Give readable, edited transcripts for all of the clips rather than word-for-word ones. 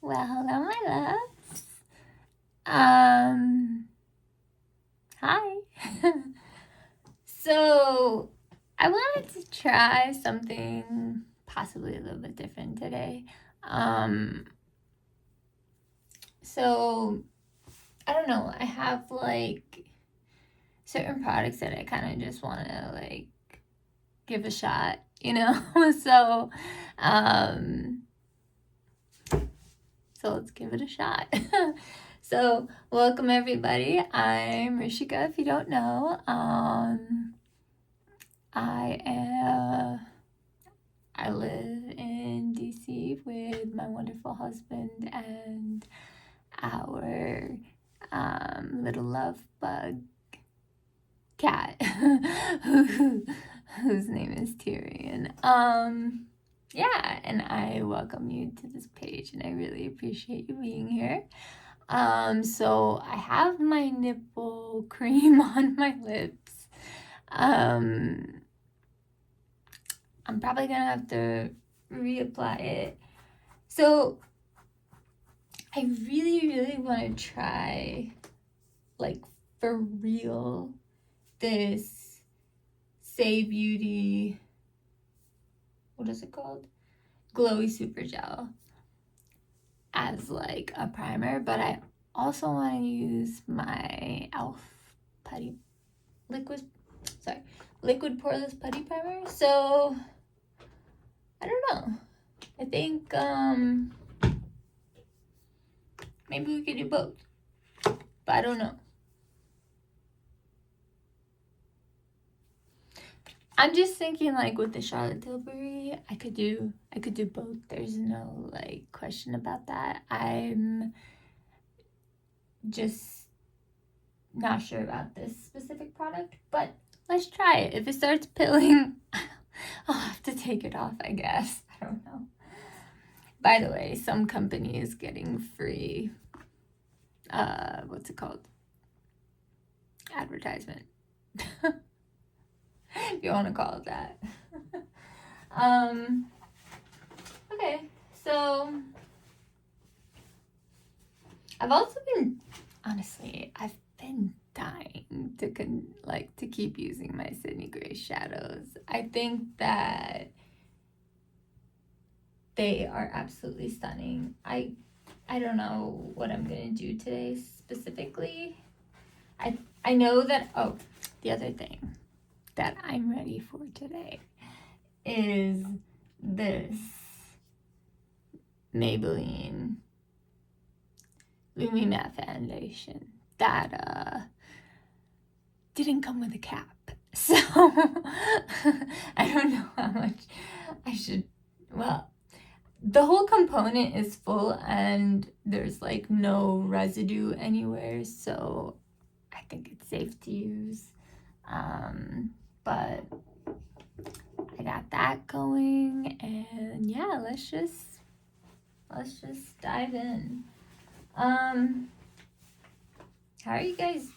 Well, hello, my loves. Hi. So, I wanted to try something possibly a little bit different today. So, I don't know. I have like certain products that I kind of just want to like give a shot, so, um, so let's give it a shot. So, welcome everybody. I'm Rishika, if you don't know. I live in DC with my wonderful husband and our little love bug cat, whose name is Tyrion. Yeah, and I welcome you to this page, and I really appreciate you being here. So I have my nipple cream on my lips. I'm probably gonna have to reapply it. So I really want to try, like, for real, this Say Beauty, what is it called? Glowy Super Gel as like a primer, but I also want to use my e.l.f. liquid poreless putty primer. So I don't know. I think maybe we could do both, but I don't know. I'm just thinking, like, with the Charlotte Tilbury, I could do both. There's no like question about that. I'm just not sure about this specific product, but let's try it. If it starts pilling, I'll have to take it off, I guess. I don't know. By the way, some company is getting free, what's it called? Advertisement. If you want to call it that. Okay, so I've also been, honestly, I've been dying to keep using my Sydney Gray shadows. I think that they are absolutely stunning. I don't know what I'm gonna do today specifically. I know that, the other thing that I'm ready for today is this Maybelline Lumi Matte Foundation that didn't come with a cap. So I don't know how much I should, well, the whole component is full and there's like no residue anywhere, so I think it's safe to use. But I got that going, and yeah, let's just dive in. How are you guys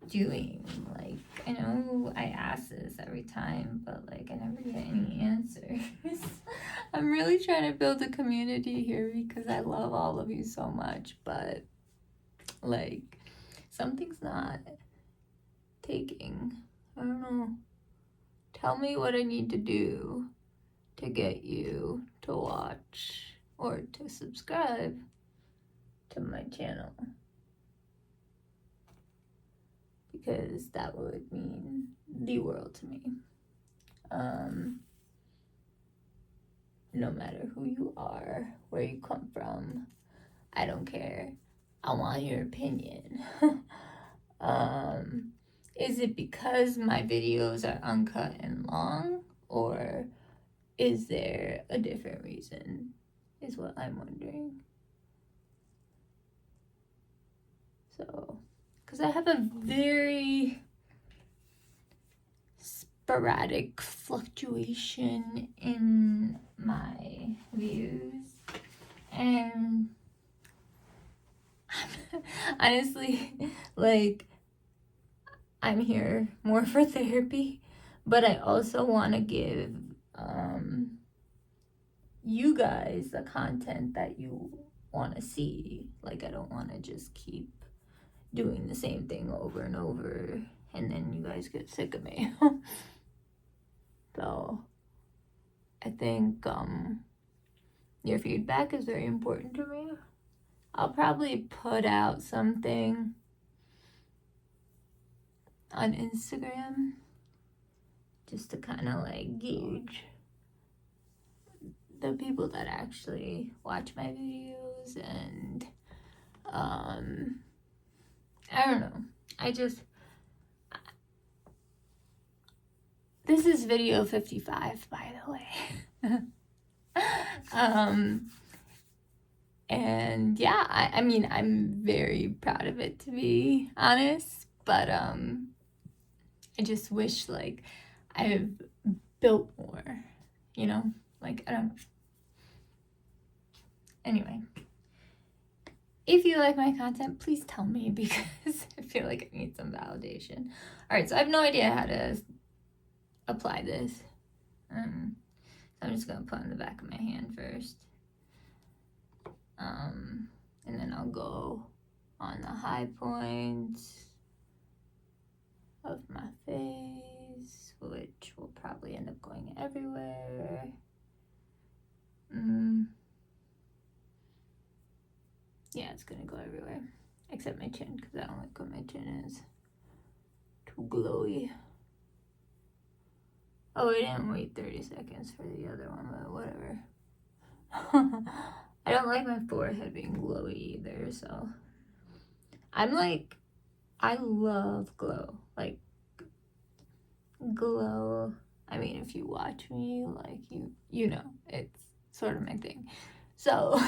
doing? Like, I know I ask this every time, but like I never get any answers. I'm really trying to build a community here because I love all of you so much, but like something's not taking. I don't know. Tell me what I need to do to get you to watch or to subscribe to my channel, because that would mean the world to me. No matter who you are, where you come from, I don't care. I want your opinion. Is it because my videos are uncut and long, or is there a different reason, is what I'm wondering. So, because I have a very sporadic fluctuation in my views, and honestly, like, I'm here more for therapy, but I also want to give you guys the content that you want to see. Like, I don't want to just keep doing the same thing over and over and then you guys get sick of me. So I think your feedback is very important to me. I'll probably put out something on Instagram just to kind of like gauge the people that actually watch my videos, and I don't know. This is video 55, by the way. And yeah, I mean, I'm very proud of it, to be honest, but I just wish like I've built more, you know, like, I don't know. Anyway, if you like my content, please tell me, because I feel like I need some validation. All right, so I have no idea how to apply this. So I'm just gonna put on the back of my hand first. And then I'll go on the high points of my face, which will probably end up going everywhere. Yeah, it's gonna go everywhere, except my chin, because I don't like when my chin is too glowy. Oh, I didn't wait 30 seconds for the other one, but whatever. I don't like my forehead being glowy either, so I'm like, I love glow. Like, glow, I mean, if you watch me, like, you know, it's sort of my thing. So,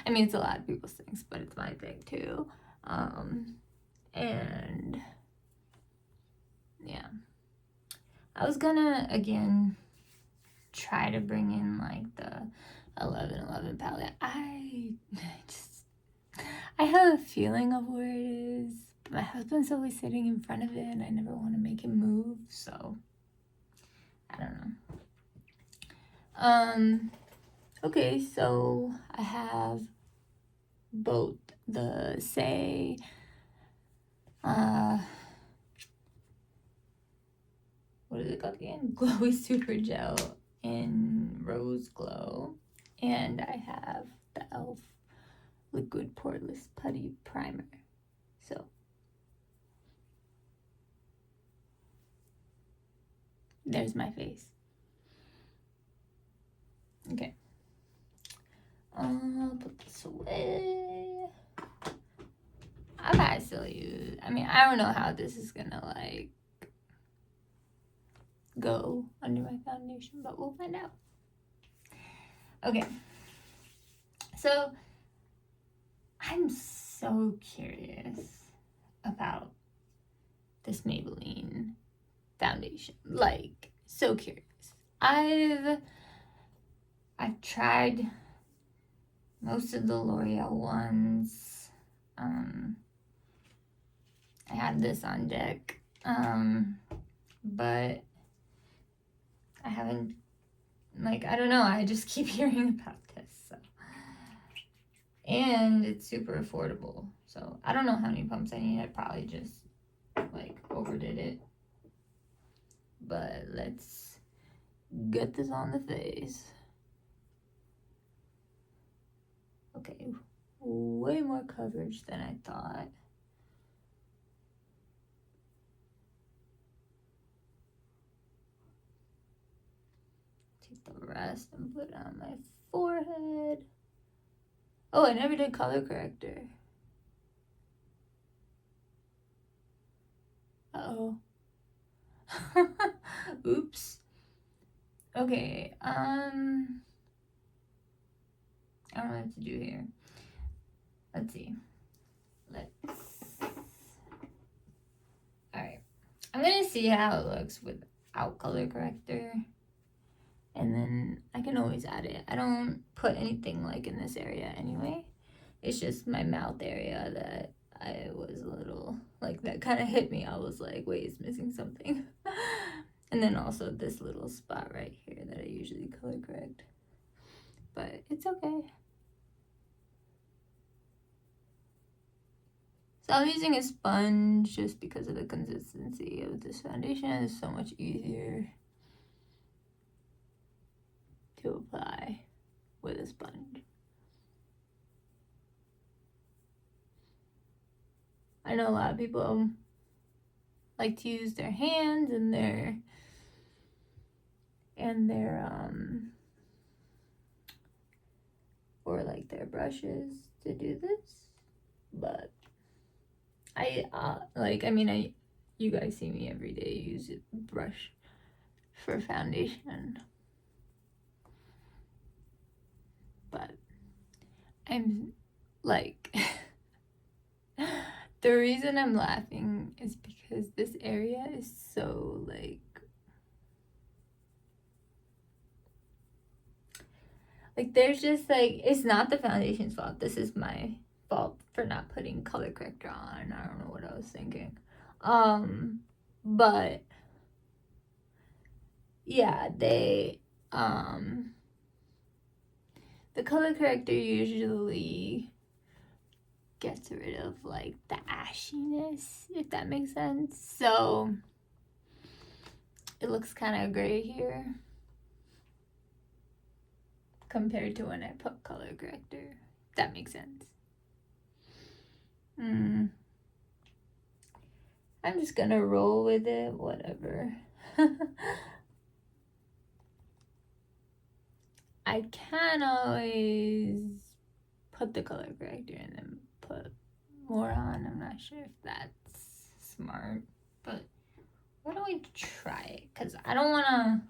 I mean, it's a lot of people's things, but it's my thing too. And yeah, I was gonna, again, try to bring in like the 1111 palette. I have a feeling of where it is, but my husband's always sitting in front of it and I never want to make him move, so I don't know. Okay, so I have both the Say what is it called again? Glowy Super Gel in Rose Glow, and I have the e.l.f. Liquid Poreless Putty Primer. So there's my face. Okay. I'll put this away. I might still use, I mean, I don't know how this is gonna like go under my foundation, but we'll find out. Okay. So I'm so curious about this Maybelline foundation. Like, so curious. I've tried most of the L'Oreal ones. I had this on deck, but I haven't, like, I don't know, I just keep hearing about this, so. And it's super affordable, so I don't know how many pumps I need. I probably just, like, overdid it. But let's get this on the face. Okay, way more coverage than I thought. Take the rest and put it on my forehead. Oh, I never did color corrector. Uh-oh. Oops. Okay, I don't know what to do here. Let's see. Alright. I'm gonna see how it looks without color corrector. And then I can always add it. I don't put anything like in this area anyway. It's just my mouth area that I was a little, like, that kind of hit me. I was like, wait, it's missing something. And then also this little spot right here that I usually color correct. But it's okay. So I'm using a sponge just because of the consistency of this foundation. It's so much easier to apply with a sponge. I know a lot of people like to use their hands and their or like their brushes to do this, but you guys see me every day use a brush for foundation, but I'm like the reason I'm laughing is because this area is so like there's just like, it's not the foundation's fault. This is my fault for not putting color corrector on. I don't know what I was thinking. But yeah, the color corrector usually gets rid of like the ashiness, if that makes sense. So it looks kind of gray here compared to when I put color corrector, if that makes sense. I'm just gonna roll with it, whatever. I can always put the color corrector and then put more on. I'm not sure if that's smart, but why don't we try it? Because I don't want to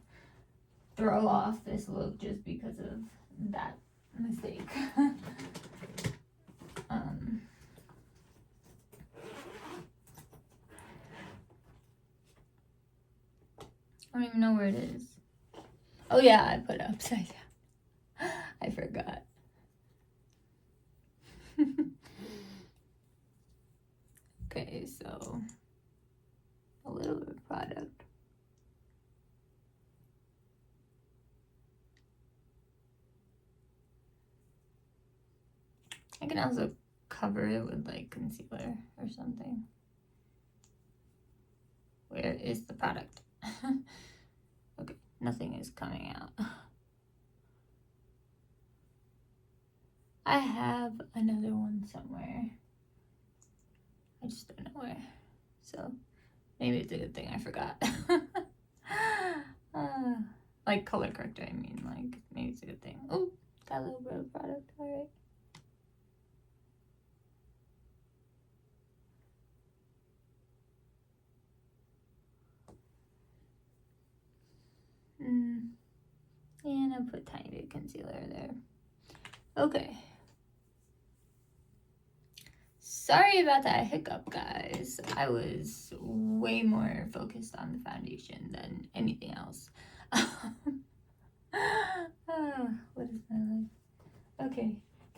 throw off this look just because of that mistake. I don't even know where it is. Oh yeah, I put it upside down. I forgot. Okay, so a little bit of product. I can also cover it with like concealer or something. Where is the product? Okay, nothing is coming out. I have another one somewhere. I just don't know where. So maybe it's a good thing I forgot. Like color corrector, I mean, like maybe it's a good thing. Oh, got a little bit of product, alright. And I'll put tiny bit of concealer there. Okay. Sorry about that hiccup, guys. I was way more focused on the foundation than anything else. What is my life? Okay.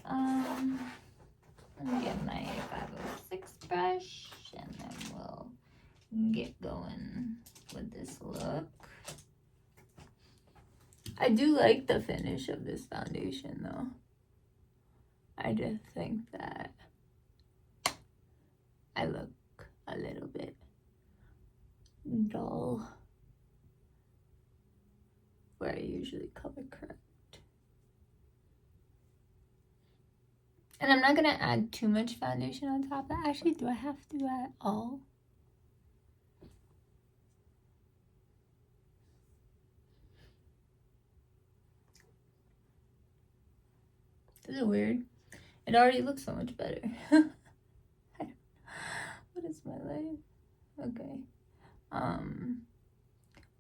Let me get my 506 brush and then we'll get going with this look. I do like the finish of this foundation though. I just think that I look a little bit dull where I usually color correct. And I'm not gonna add too much foundation on top. Actually, do I have to at all? Is it weird? It already looks so much better. What is my life? Okay.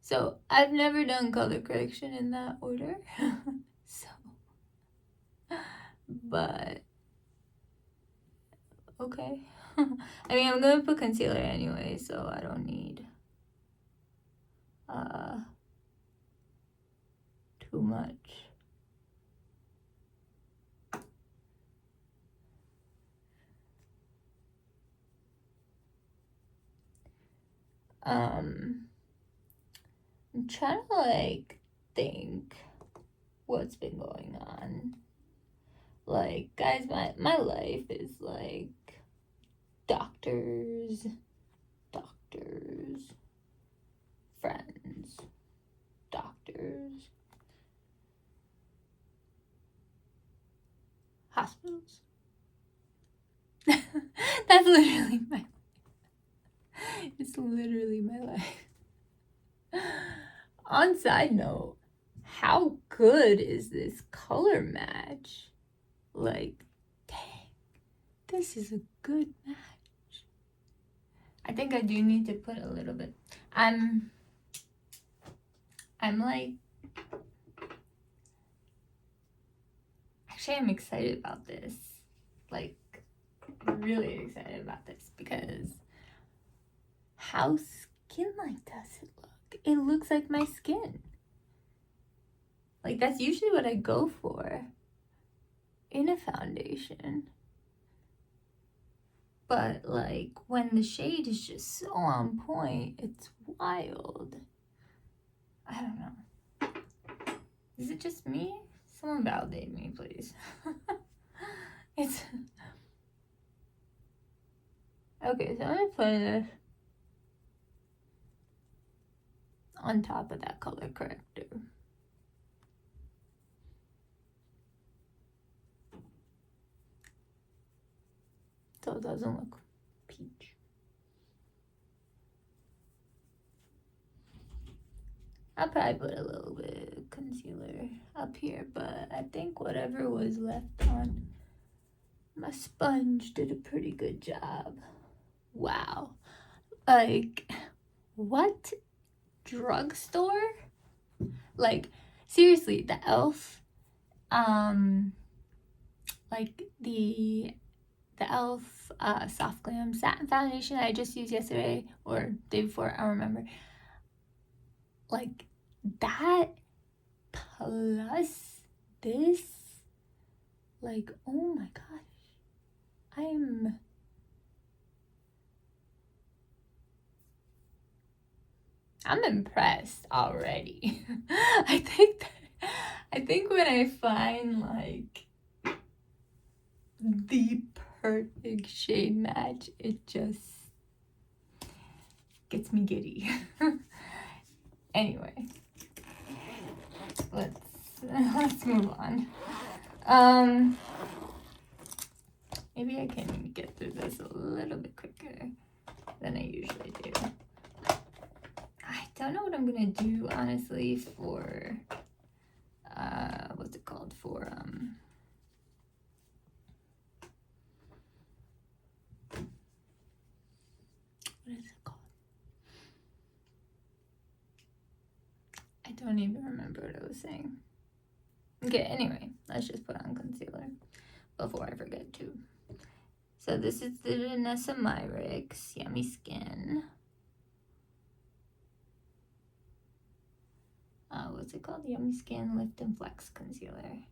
So I've never done color correction in that order. So, but okay. I mean, I'm gonna put concealer anyway, so I don't need too much. I'm trying to like think what's been going on. Like, guys, my life is like doctors, friends, doctors, hospitals. That's literally my, it's literally my life. On side note, how good is this color match? Like, dang, this is a good match. I think I do need to put a little bit. I'm like, actually I'm excited about this. Like, really excited about this because how skin-like does it look? It looks like my skin. Like, that's usually what I go for in a foundation. But, like, when the shade is just so on point, it's wild. I don't know. Is it just me? Someone validate me, please. It's... Okay, so I'm gonna put it on top of that color corrector. So it doesn't look peach. I'll probably put a little bit of concealer up here, but I think whatever was left on my sponge did a pretty good job. Wow. Like, what drugstore? Like, seriously, the e.l.f. Like the e.l.f. Soft Glam Satin Foundation that I just used yesterday or day before, I don't remember. Like, that plus this, like, oh my gosh, I'm impressed already. I think when I find like the perfect shade match, it just gets me giddy. Anyway, let's move on. Maybe I can get through this a little bit quicker than I usually do. I don't know what I'm gonna do, honestly, for what's it called, for what is it called? I don't even remember what I was saying. Okay, anyway, let's just put on concealer before I forget to. So this is the Vanessa Myricks Yummy Skin. What's it called? Yummy Skin Lift and Flex Concealer.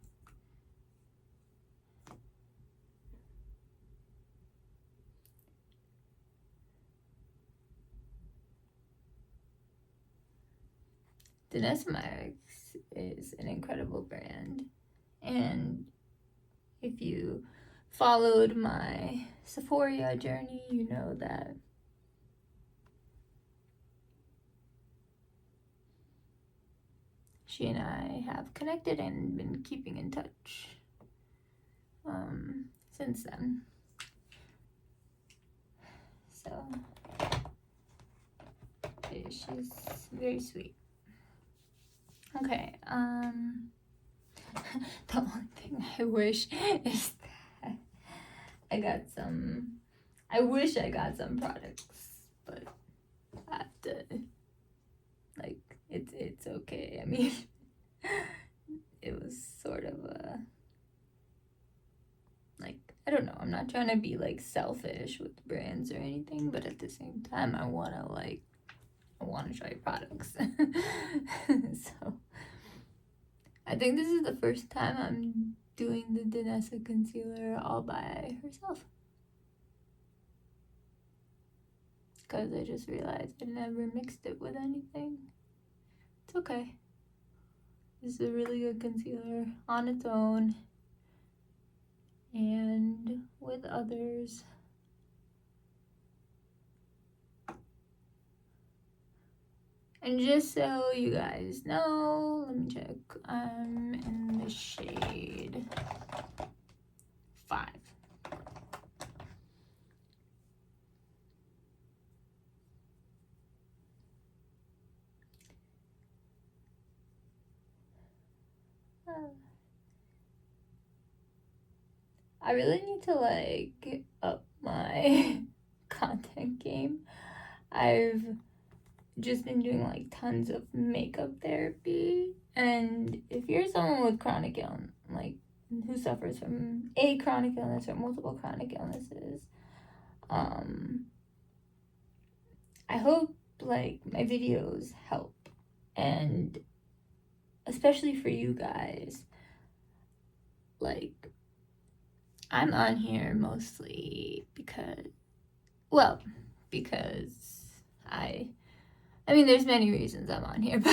Vanessa Myricks is an incredible brand, and if you followed my Sephora journey, you know that she and I have connected and been keeping in touch since then. So she's very sweet. Okay, the only thing I wish is that I wish I got some products, but I have to, like, it's okay. I mean, it was sort of a, like, I don't know, I'm not trying to be, like, selfish with brands or anything, but at the same time, I want to try products. So, I think this is the first time I'm doing the Vanessa concealer all by herself. Because I just realized I never mixed it with anything. It's okay. This is a really good concealer on its own and with others. And just so you guys know, let me check. I'm in the shade 5. I really need to like up my content game. I've just been doing like tons of makeup therapy, and if you're someone with chronic illness, like who suffers from a chronic illness or multiple chronic illnesses, I hope like my videos help, and especially for you guys, like I'm on here mostly because I mean there's many reasons I'm on here,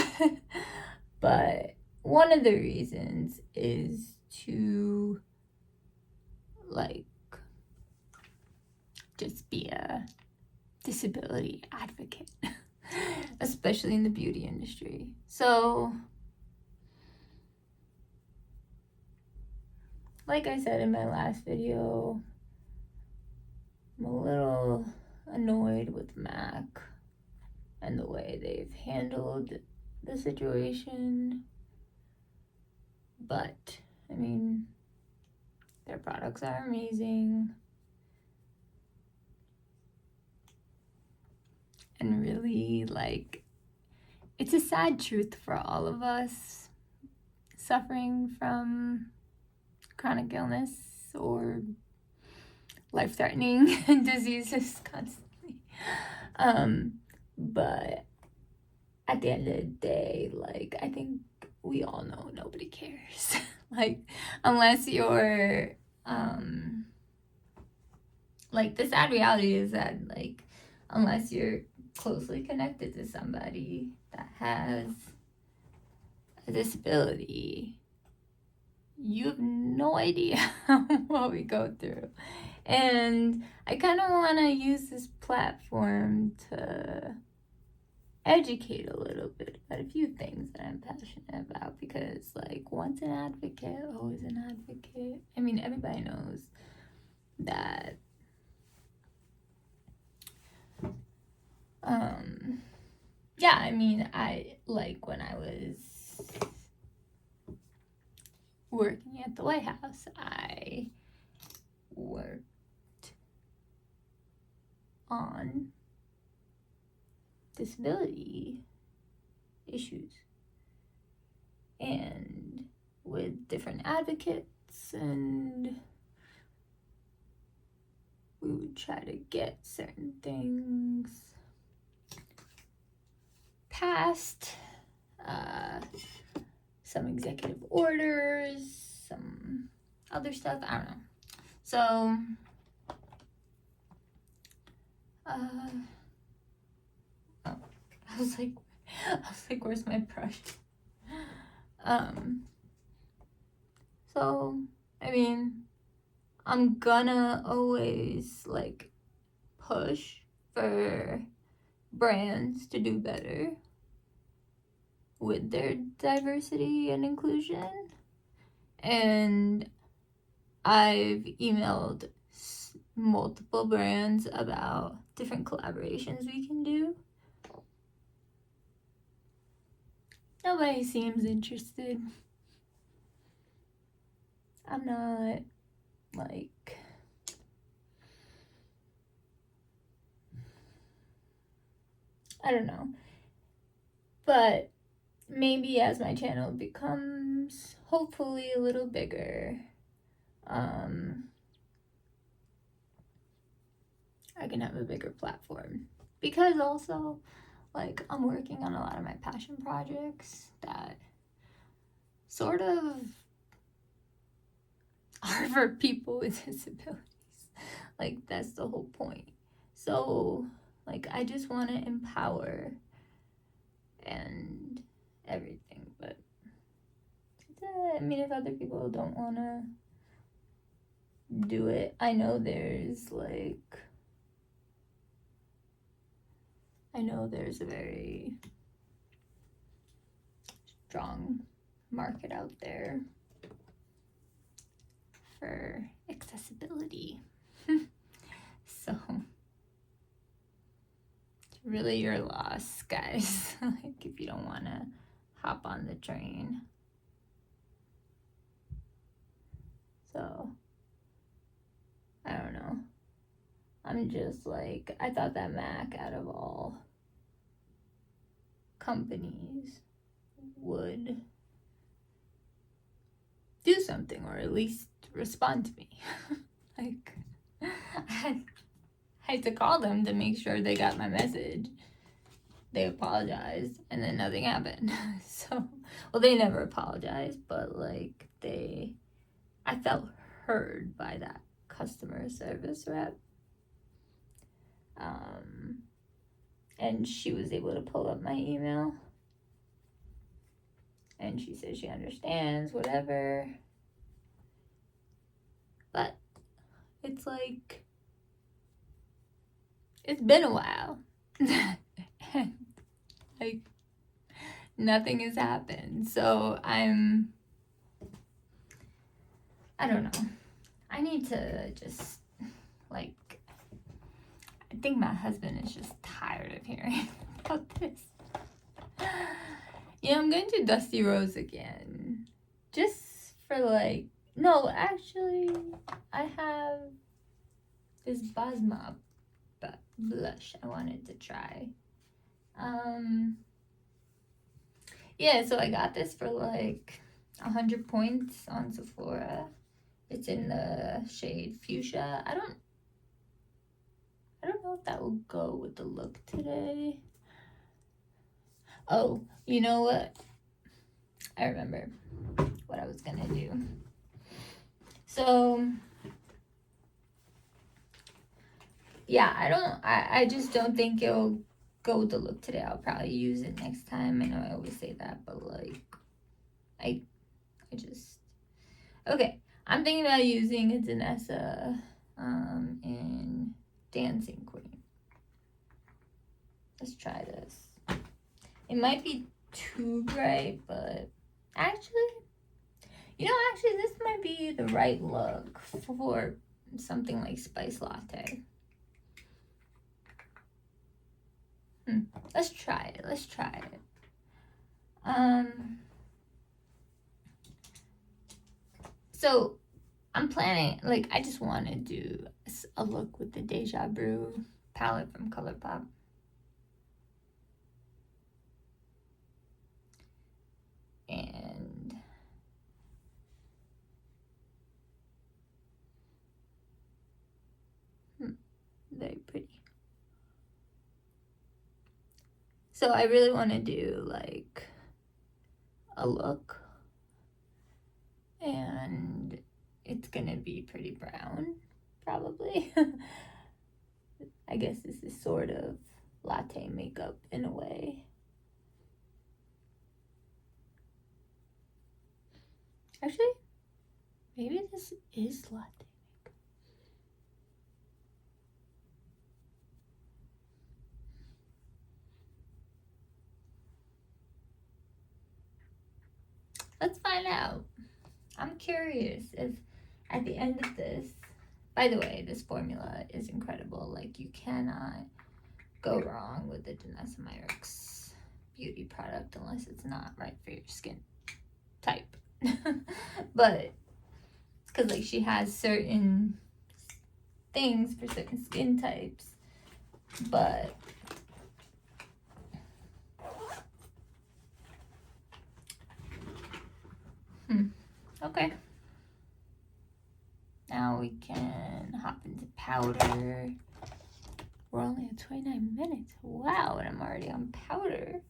but one of the reasons is to like just be a disability advocate, especially in the beauty industry. So like I said in my last video, I'm a little annoyed with MAC and the way they've handled the situation. But, I mean, their products are amazing. And really, like, it's a sad truth for all of us suffering from chronic illness or life-threatening diseases constantly. But at the end of the day, like, I think we all know nobody cares. Like, unless you're, like, the sad reality is that, like, unless you're closely connected to somebody that has a disability, you have no idea what we go through. And I kind of want to use this platform to educate a little bit about a few things that I'm passionate about, because like once an advocate, always an advocate. I mean, everybody knows that yeah, I mean, I like when I was working at the White House, I worked on disability issues and with different advocates, and we would try to get certain things passed, some executive orders, some other stuff, I don't know. So I was like, where's my brush? So, I mean, I'm gonna always, like, push for brands to do better with their diversity and inclusion. And I've emailed multiple brands about different collaborations we can do. Nobody seems interested. I'm not, like, I don't know. But maybe as my channel becomes hopefully a little bigger, I can have a bigger platform. Because also, like, I'm working on a lot of my passion projects that sort of are for people with disabilities. Like, that's the whole point. So, like, I just want to empower and everything. But, I mean, if other people don't want to do it, I know there's a very strong market out there for accessibility. So it's really your loss, guys. Like, if you don't want to hop on the train. So I don't know. I'm just like, I thought that Mac, out of all companies, would do something, or at least respond to me. Like, I had to call them to make sure they got my message. They apologized, and then nothing happened. So, well, they never apologized, but like, I felt heard by that customer service rep. And she was able to pull up my email, and she said she understands, whatever. But it's like, it's been a while. And like, nothing has happened. So I don't know. I need to just, like, I think my husband is just tired of hearing about this. Yeah, I'm going to Dusty Rose again. Just for like, no, actually, I have this Basma blush I wanted to try. Yeah, so I got this for like 100 points on Sephora. It's in the shade Fuchsia. I don't know if that will go with the look today. Oh, you know what? I remember what I was gonna do. So, yeah, I just don't think it'll go with the look today. I'll probably use it next time. I know I always say that, but like, I just, okay. I'm thinking about using a Danessa in Dancing Queen. Let's try this. It might be too bright, but actually, this might be the right look for something like Spice Latte. Let's try it. So I'm planning, like, I just want to do a look with the Deja Brew palette from ColourPop. And very pretty. So I really want to do like a look, and it's gonna be pretty brown, probably. I guess this is sort of latte makeup in a way. Actually, maybe this is latte makeup. Let's find out. I'm curious if at the end of this, by the way, this formula is incredible. Like, you cannot go wrong with the Danessa Myricks beauty product unless it's not right for your skin type. But because, like, she has certain things for certain skin types, but okay. Now we can hop into powder. We're only at 29 minutes. Wow, and I'm already on powder.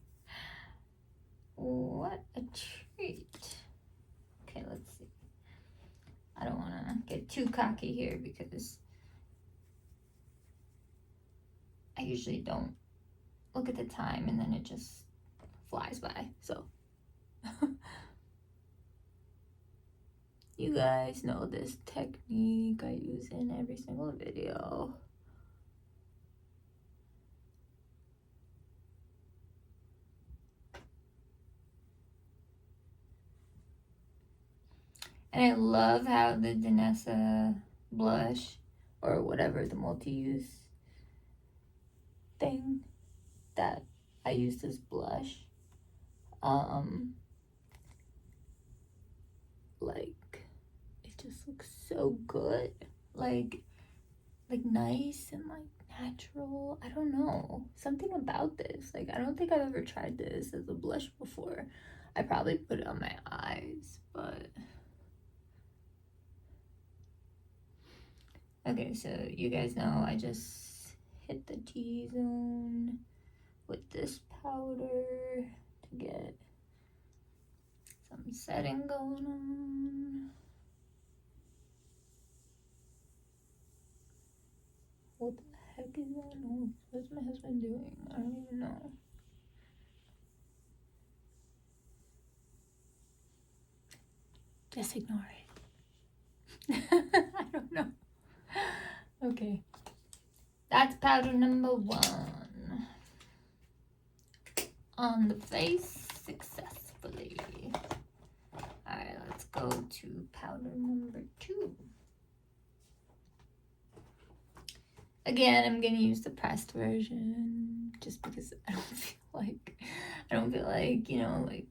What a treat. Okay, let's see. I don't want to get too cocky here because I usually don't look at the time and then it just flies by. So you guys know this technique I use in every single video. And I love how the Danessa blush, or whatever, the multi-use thing that I used as blush, like, it just looks so good. Like nice and like natural. I don't know. Something about this. Like, I don't think I've ever tried this as a blush before. I probably put it on my eyes, but okay, so you guys know I just hit the T-zone with this powder to get some setting going on. What the heck is that noise? What's my husband doing? I don't even know. Just ignore it. I don't know. Okay. That's powder number 1. On the face successfully. Alright, let's go to powder number 2. Again, I'm gonna use the pressed version just because I don't feel like, you know, like,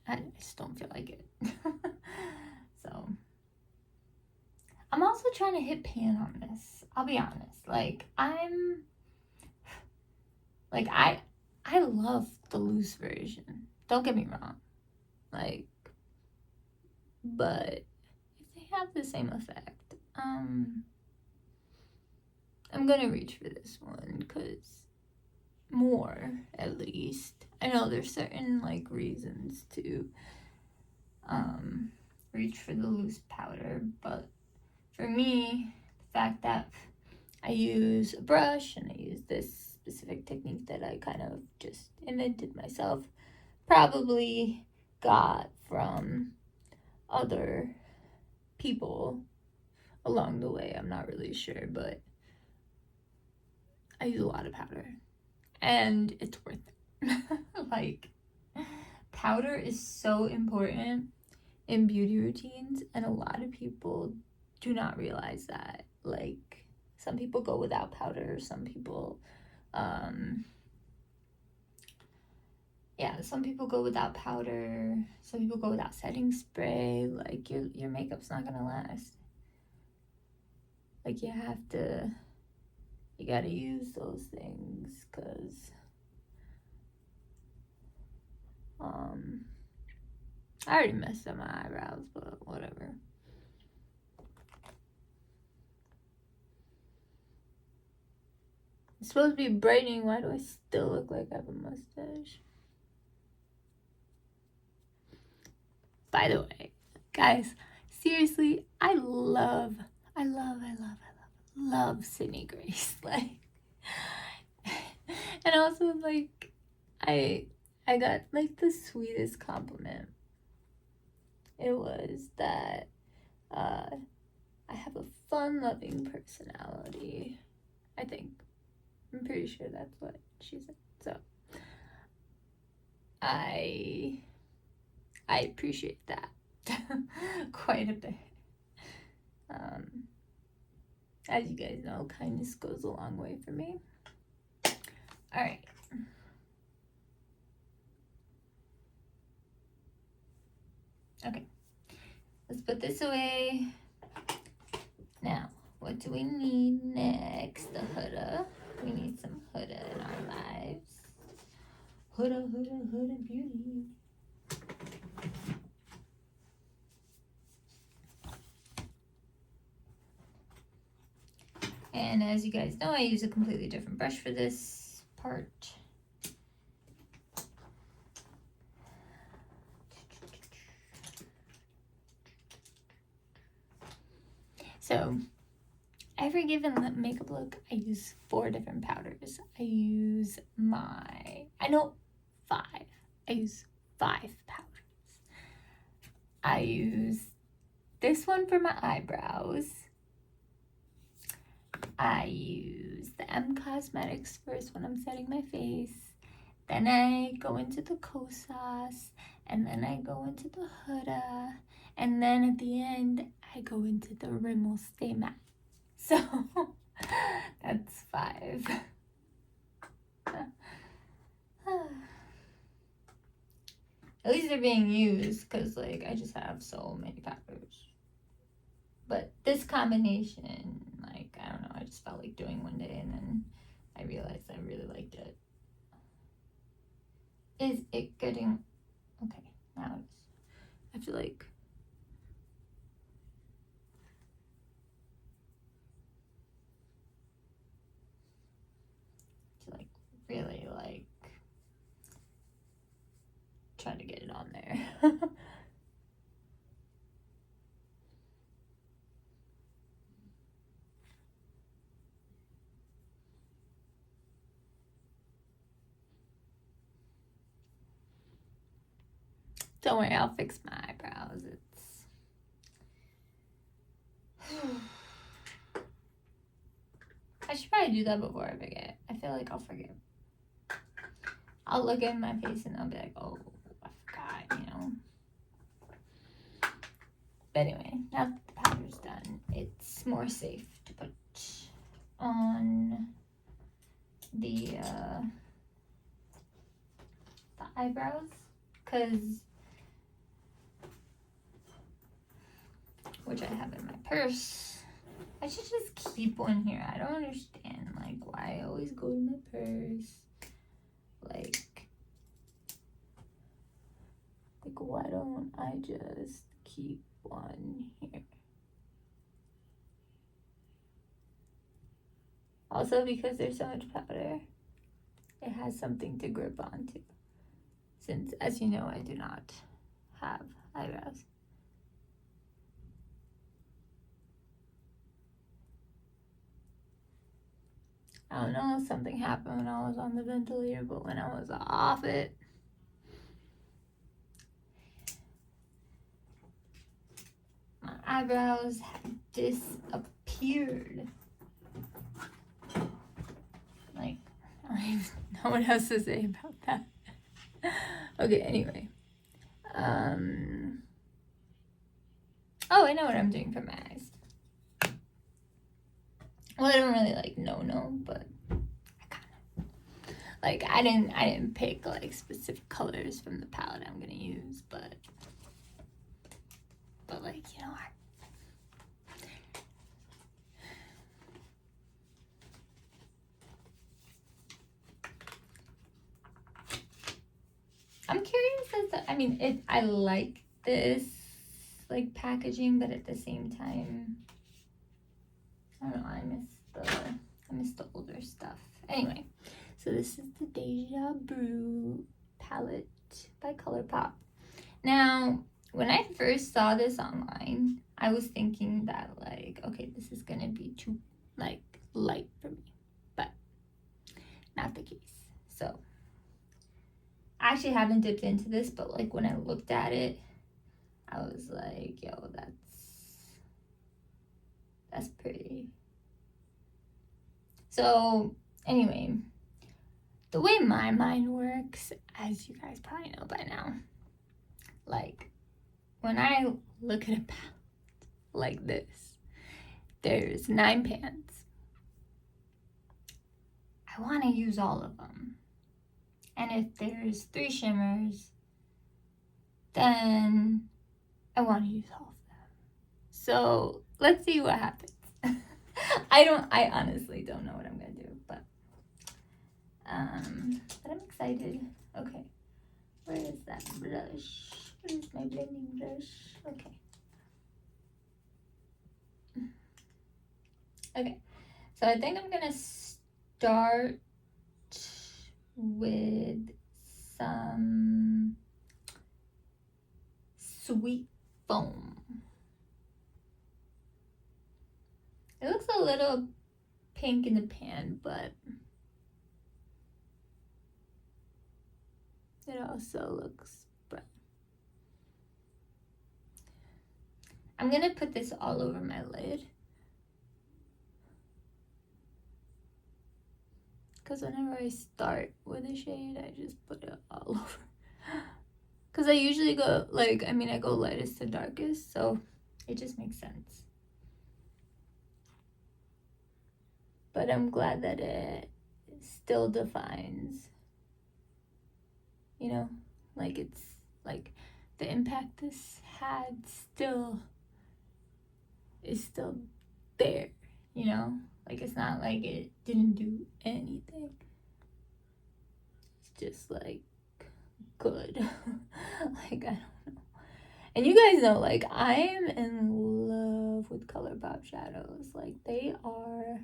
I just don't feel like it. So, I'm also trying to hit pan on this. I'll be honest. Like, I love the loose version. Don't get me wrong. Like, but if they have the same effect, I'm gonna reach for this one, because more, at least. I know there's certain, like, reasons to reach for the loose powder, but for me, the fact that I use a brush and I use this specific technique that I kind of just invented myself, probably got from other people along the way. I'm not really sure, but I use a lot of powder and it's worth it. Like, powder is so important in beauty routines, and a lot of people do not realize that. Like, some people go without powder, some people some people go without powder, some people go without setting spray. Like, your makeup's not gonna last. Like, you gotta use those things, because I already messed up my eyebrows, but whatever. It's supposed to be brightening. Why do I still look like I have a mustache? By the way, guys, seriously, I love Sydney Grace. Like, and also, like, I got, like, the sweetest compliment. It was that I have a fun-loving personality. I think. I'm pretty sure that's what she said. So I appreciate that quite a bit. As you guys know, kindness goes a long way for me. All right. Okay. Let's put this away. Now, what do we need next? The Huda. We need some Huda in our lives. Huda beauty. And as you guys know, I use a completely different brush for this part. So, every given makeup look, I use 4 different powders. I use 5. I use 5 powders. I use this one for my eyebrows. I use the M Cosmetics first when I'm setting my face. Then I go into the Kosas, and then I go into the Huda, And then at the end, I go into the Rimmel Stay Matte. So that's 5. At least they're being used, because like I just have so many powders. But this combination, like, I don't know, I just felt like doing one day, and then I realized I really liked it. Is it getting... Okay, now it's... I have to like... really like... try to get it on there. Don't worry, I'll fix my eyebrows. It's... I should probably do that before I forget. I feel like I'll forget. I'll look at my face and I'll be like, oh, I forgot, you know. But anyway, now that the powder's done, it's more safe to put on the eyebrows, because, which I have in my purse. I should just keep one here. I don't understand, like, why I always go to my purse. Like why don't I just keep one here? Also, because there's so much powder, it has something to grip onto. Since, as you know, I do not have eyebrows. I don't know, something happened when I was on the ventilator, but when I was off it, my eyebrows have disappeared. Like, I don't even know what else to say about that. Okay, anyway. Oh, I know what I'm doing for my eyes. Well, I don't really like no, but I kind of like. I didn't pick like specific colors from the palette I'm gonna use, but like, you know, I'm curious as to, I mean, I like this like packaging, but at the same time, I don't know, I miss the older stuff. Anyway, so this is the Deja Brew Palette by ColourPop. Now, when I first saw this online, I was thinking that like, okay, this is gonna be too like light for me, but not the case. So I actually haven't dipped into this, but like when I looked at it, I was like, yo, that's pretty. So anyway, the way my mind works, as you guys probably know by now, like when I look at a palette like this, there's 9 pans. I want to use all of them. And if there's 3 shimmers, then I want to use all of them. So let's see what happens. I honestly don't know what I'm gonna do, but I'm excited. Okay, where is that blush? Where is my blending blush? Okay, so I think I'm gonna start with some sweet foam. It looks a little pink in the pan, but it also looks brown. I'm gonna put this all over my lid, because whenever I start with a shade, I just put it all over. Because I usually go, like, I mean, I go lightest to darkest, so it just makes sense. But I'm glad that it still defines, you know, like it's, like, the impact this had still is still there, you know? Like, it's not like it didn't do anything. It's just, like, good. Like, I don't know. And you guys know, like, I am in love with ColourPop shadows. Like, they are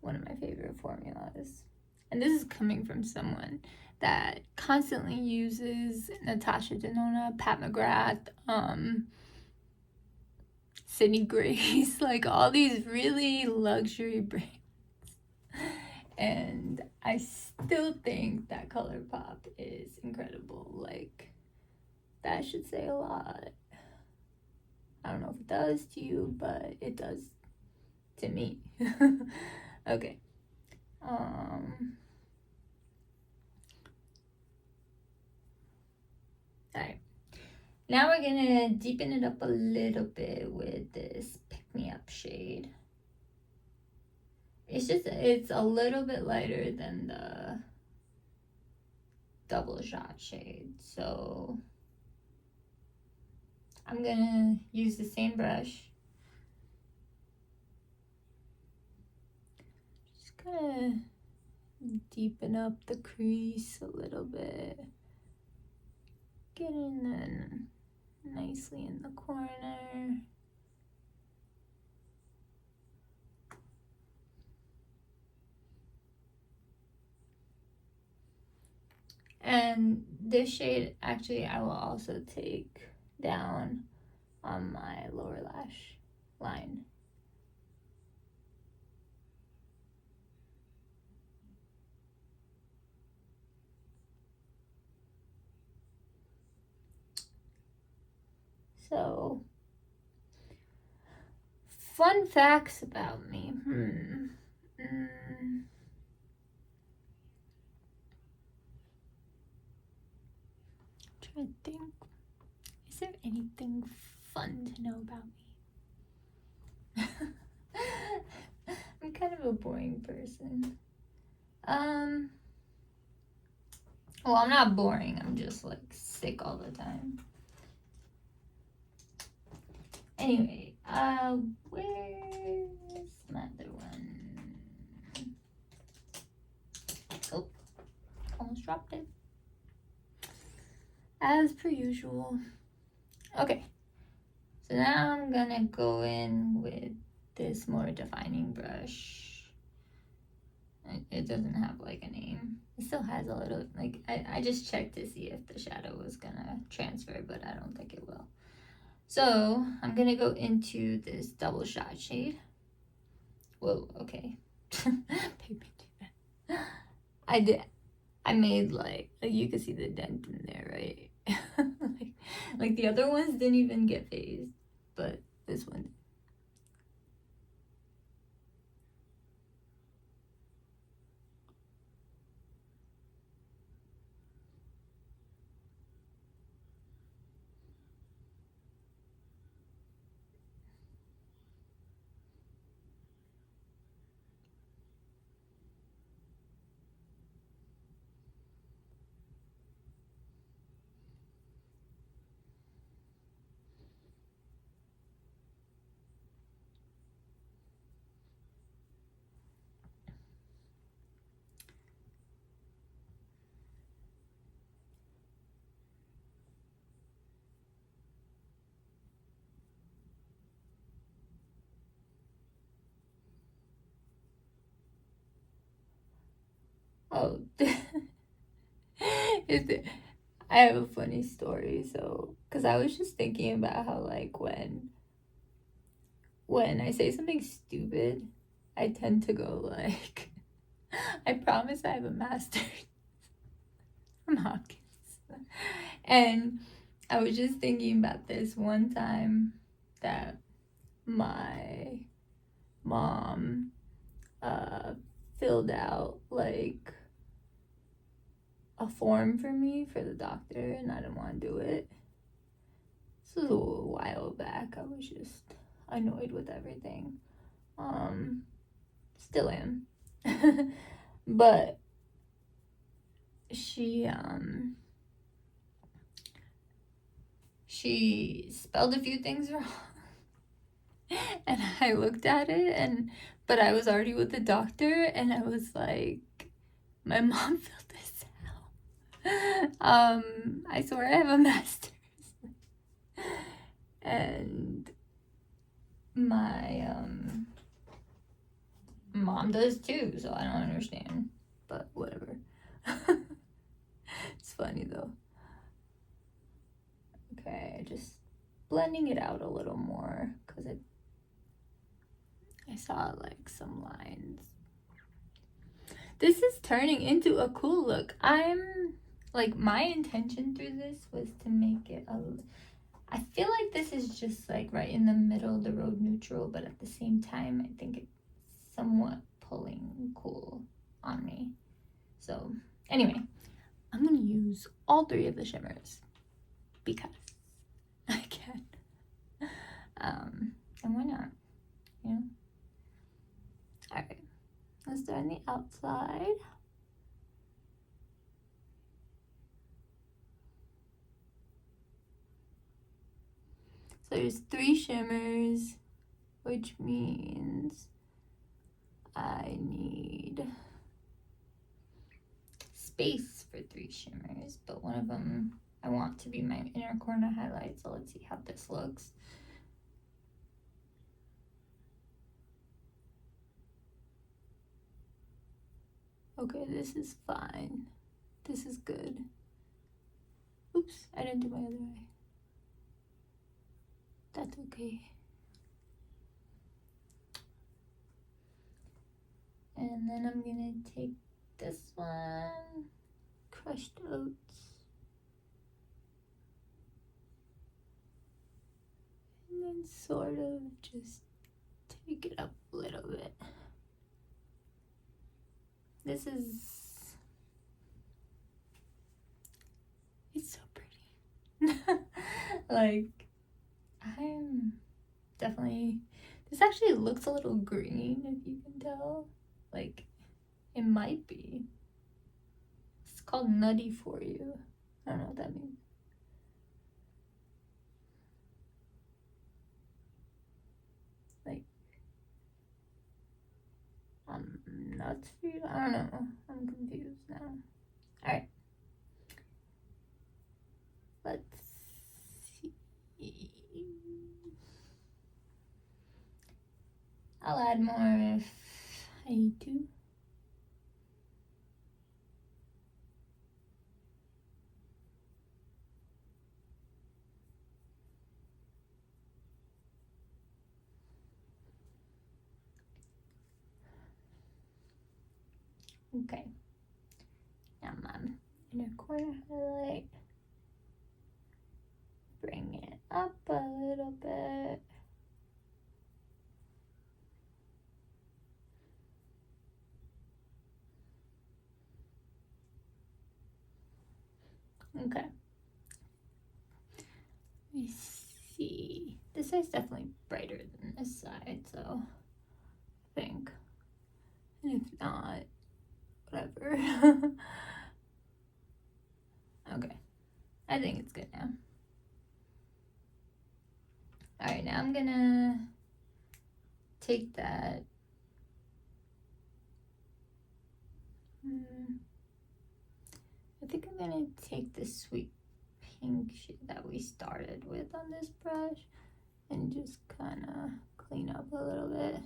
one of my favorite formulas. And this is coming from someone that constantly uses Natasha Denona, Pat McGrath, Sydney Grace, like all these really luxury brands. And I still think that ColourPop is incredible. Like, that should say a lot. I don't know if it does to you, but it does to me. Okay. Alright. Now we're gonna deepen it up a little bit with this Pick Me Up shade. It's a little bit lighter than the double shot shade. So I'm gonna use the same brush. Just gonna deepen up the crease a little bit. Get in then nicely in the corner. And this shade, actually, I will also take down on my lower lash line. So, fun facts about me. Trying to think. Is there anything fun to know about me? I'm kind of a boring person. Well, I'm not boring. I'm just like sick all the time. Anyway, where's my other one? Oh, almost dropped it. As per usual. Okay, so now I'm gonna go in with this more defining brush. It doesn't have like a name. It still has a little, like, I just checked to see if the shadow was gonna transfer, but I don't think it will. So I'm gonna go into this double shot shade. Whoa, okay. I made like you can see the dent in there, right? like the other ones didn't even get phased, but this one. Oh, is it? I have a funny story. So, because I was just thinking about how, like, when I say something stupid, I tend to go like, I promise I have a master's from Hopkins. And I was just thinking about this one time that my mom filled out like a form for me for the doctor, and I didn't want to do it. This was a while back. I was just annoyed with everything. Still am. But she spelled a few things wrong. And I looked at it, but I was already with the doctor, and I was like, my mom filled this out. I swear I have a master's. And my mom does too, so I don't understand. But whatever. It's funny though. Okay, just blending it out a little more because I saw like some lines. This is turning into a cool look. I'm like, my intention through this was to make it I feel like this is just like right in the middle of the road, neutral, but at the same time I think it's somewhat pulling cool on me. So anyway, I'm gonna use all three of the shimmers because I can. And why not? You know? Alright, let's start on the outside. So there's 3 shimmers, which means I need space for 3 shimmers, but one of them I want to be my inner corner highlight, so let's see how this looks. Okay, this is fine. This is good. Oops, I didn't do my other eye. That's okay. And then I'm gonna take this one, crushed oats, and then sort of just take it up a little bit. This is, it's so pretty. Like, I'm definitely, this actually looks a little green, if you can tell. Like, it might be. It's called Nutty For You. I don't know what that means. Like, nuts for you? I don't know. I'm confused now. Alright. Let's see. I'll add more if I need to. Okay. Now my inner corner highlight. Bring it up a little bit. Okay. Let me see. This side's definitely brighter than this side, so I think. And if not, whatever. Okay. I think it's good now. Alright, now I'm gonna take that. I think I'm gonna take this sweet pink shade that we started with on this brush and just kind of clean up a little bit.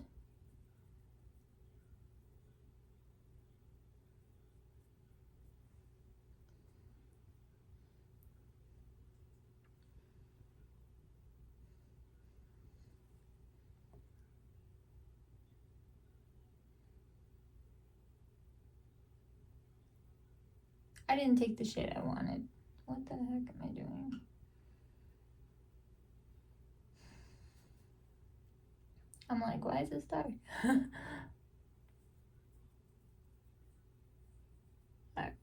I didn't take the shade I wanted. What the heck am I doing? I'm like, why is this dark? Alright.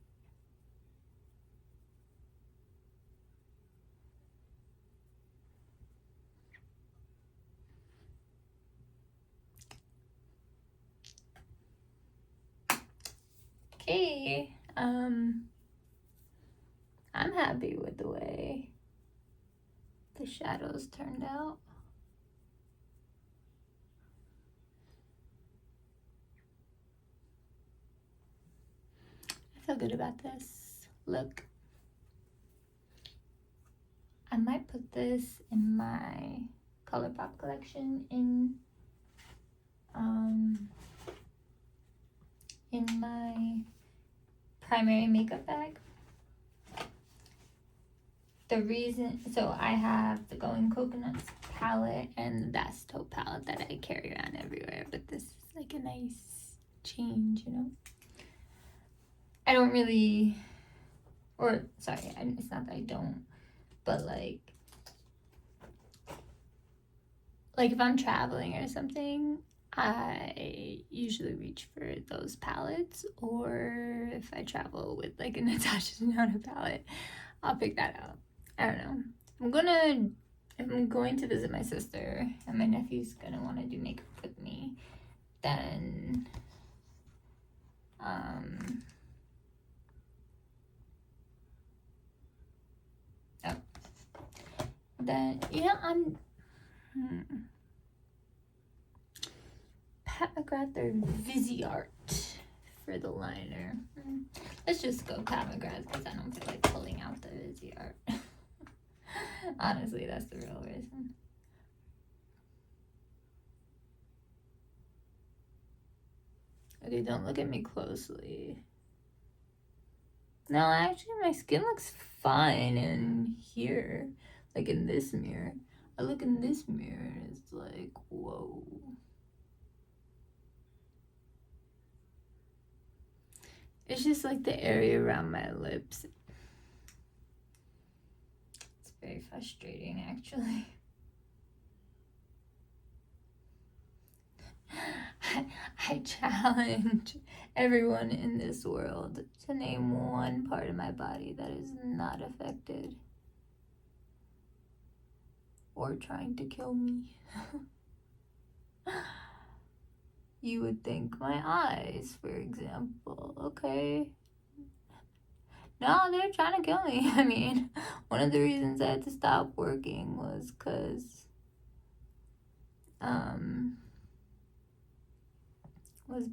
Hey, I'm happy with the way the shadows turned out. I feel good about this look. I might put this in my ColourPop collection in my primary makeup bag. The reason, so I have the Going Coconuts palette and the Das Taupe palette that I carry around everywhere, but this is like a nice change, you know? I don't really, or sorry, it's not that I don't, but like if I'm traveling or something, I usually reach for those palettes, or if I travel with like a Natasha Denona palette, I'll pick that up. I don't know. If I'm going to visit my sister and my nephew's gonna want to do makeup with me, then Pat McGrath or Viseart for the liner. Let's just go Pat McGrath because I don't feel like pulling out the Viseart. Honestly, that's the real reason. Okay, don't look at me closely. No, actually, my skin looks fine in here. Like in this mirror. I look in this mirror and it's like, whoa. It's just like the area around my lips. It's very frustrating, actually. I challenge everyone in this world to name one part of my body that is not affected or trying to kill me. You would think my eyes, for example. Okay. No, they're trying to kill me. I mean, one of the reasons I had to stop working was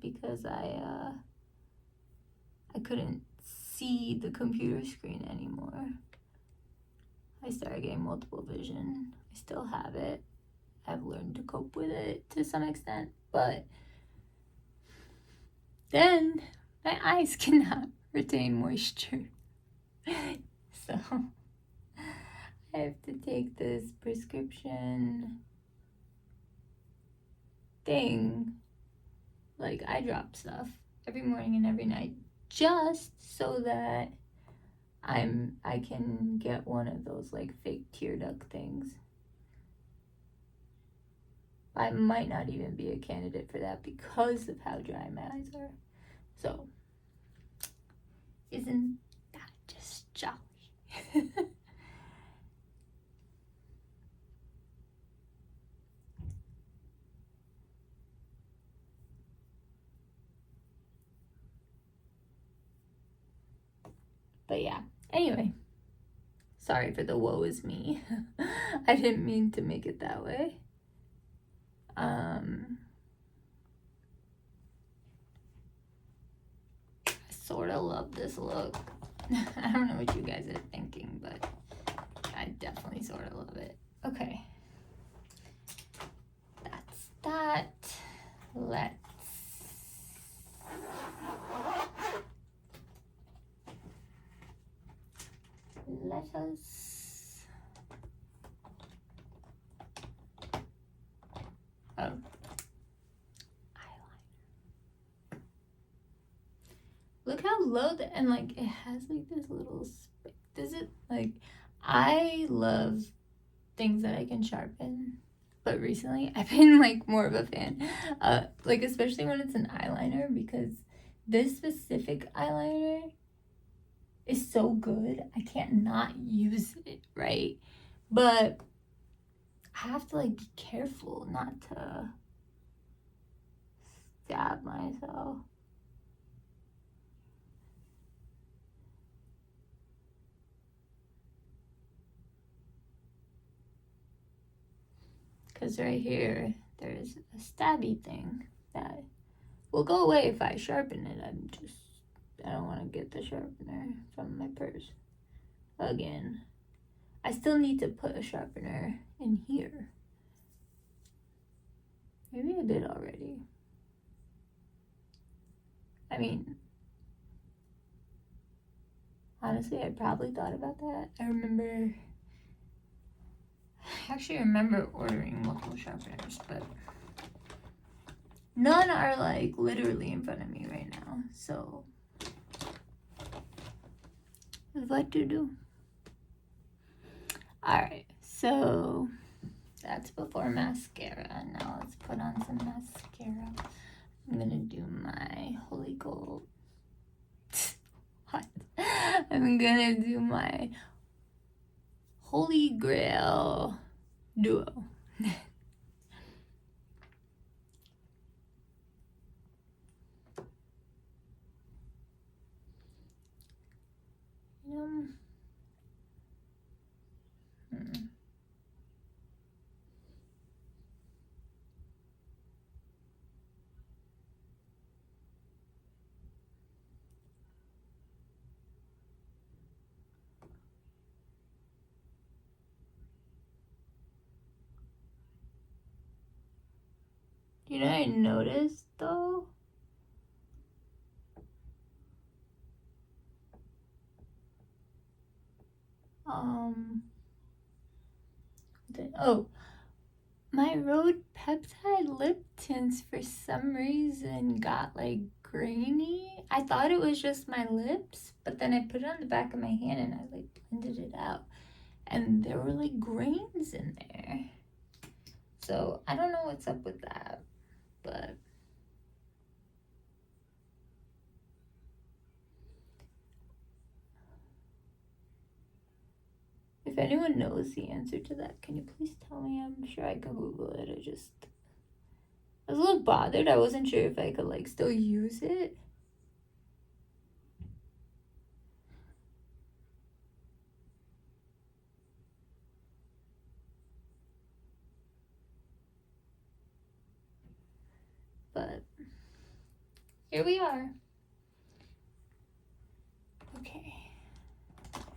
because I couldn't see the computer screen anymore. I started getting multiple vision. I still have it. I've learned to cope with it to some extent, but then my eyes cannot retain moisture. So I have to take this prescription thing, like eye drop stuff, every morning and every night, just so that I can get one of those like fake tear duct things. I might not even be a candidate for that because of how dry my eyes are. So, isn't that just jolly? But yeah, anyway, sorry for the woe is me. I didn't mean to make it that way. I sort of love this look. I don't know what you guys are thinking, but I definitely sort of love it. Okay. That's that. Let us eyeliner. Look how low and like it has like this little space. Does it like I love things that I can sharpen, but recently I've been like more of a fan, like especially when it's an eyeliner, because this specific eyeliner is so good I can't not use it, right? But I have to like be careful not to stab myself. Because right here, there's a stabby thing that will go away if I sharpen it. I don't want to get the sharpener from my purse again. I still need to put a sharpener in here. Maybe I did already. I mean, honestly, I probably thought about that. I actually remember ordering multiple sharpeners, but none are like literally in front of me right now. So, what to do? Alright, so that's before mascara. Now let's put on some mascara. I'm gonna do my Holy Gold. What? I'm gonna do my Holy Grail Duo. You know what I noticed though? My Rhode Peptide lip tints for some reason got like grainy. I thought it was just my lips, but then I put it on the back of my hand and I like blended it out. And there were like grains in there. So I don't know what's up with that, but if anyone knows the answer to that, can you please tell me? I'm sure I could Google it. I was a little bothered. I wasn't sure if I could like still use it. But here we are. Okay.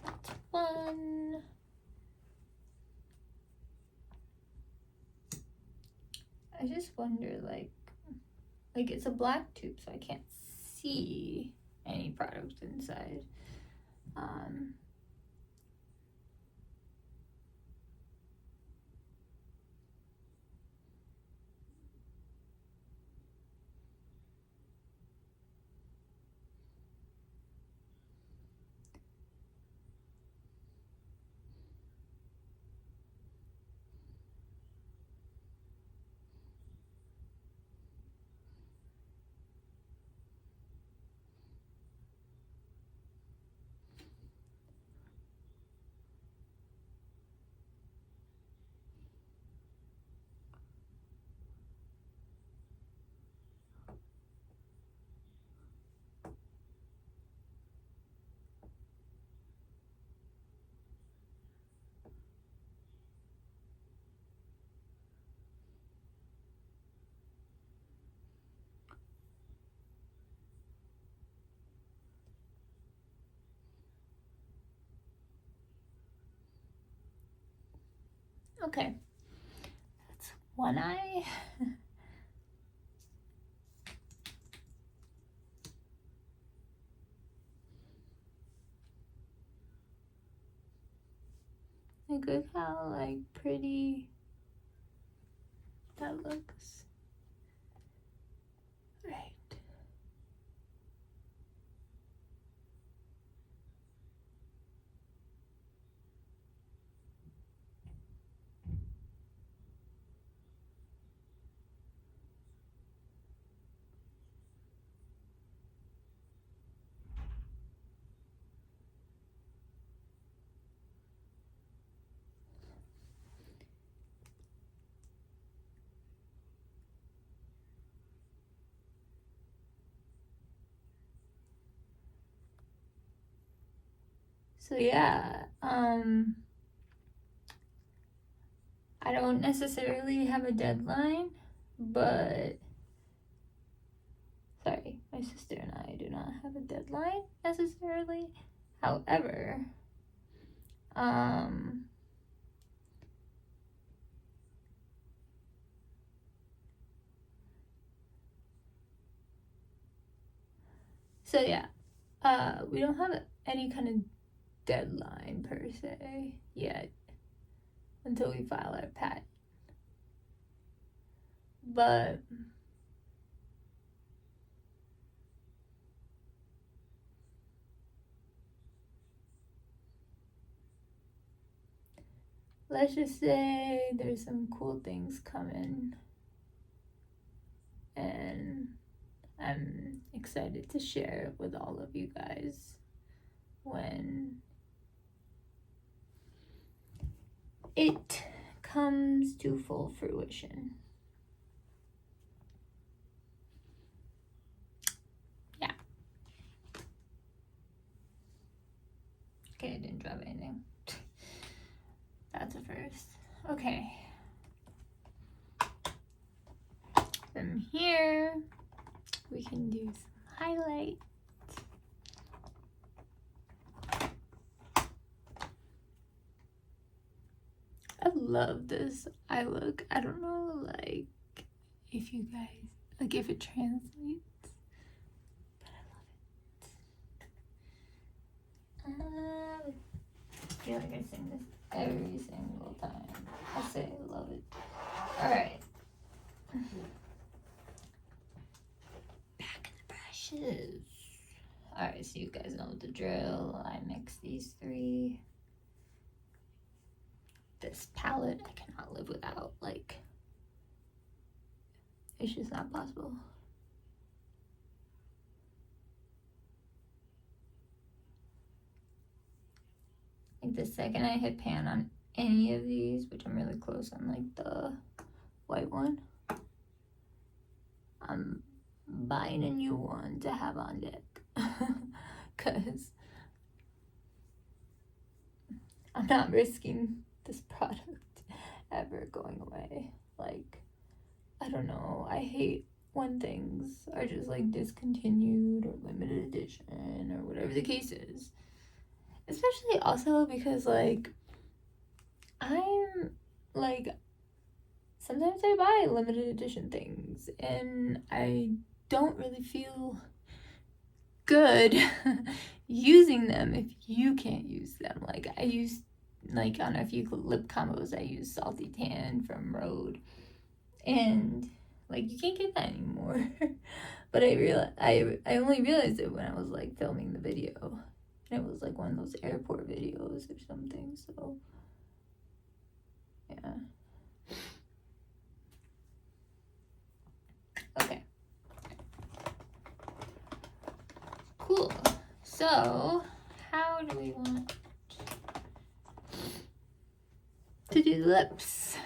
That's one. I just wonder, like it's a black tube, so I can't see any product inside. Okay. That's one eye. Like, look how like pretty that looks. Right. So yeah, I don't necessarily have a deadline, but sorry, my sister and I do not have a deadline necessarily. However, so yeah, we don't have any kind of deadline per se yet until we file our patent. But let's just say there's some cool things coming, and I'm excited to share it with all of you guys when it comes to full fruition. Yeah. Okay, I didn't drop anything. That's a first. Okay. From here, we can do some highlight. I love this eye look. I don't know, like, if you guys, like, if it translates, but I love it. I feel like I sing this every single time I say I love it. Alright. Back in the brushes. Alright, so you guys know the drill. I mix these three. This palette I cannot live without. Like, it's just not possible. Like, the second I hit pan on any of these, which I'm really close on, like the white one, I'm buying a new one to have on deck. Because I'm not risking this product ever going away. Like, I don't know, I hate when things are just like discontinued or limited edition or whatever the case is. Especially also because, like, I'm like, sometimes I buy limited edition things and I don't really feel good using them if you can't use them. Like, I use, like, on a few lip combos, I use Salty Tan from Rhode, and like, you can't get that anymore. But I only realized it when I was like filming the video, and it was like one of those airport videos or something. So yeah. Okay. Cool. So, how do we want to do the lips?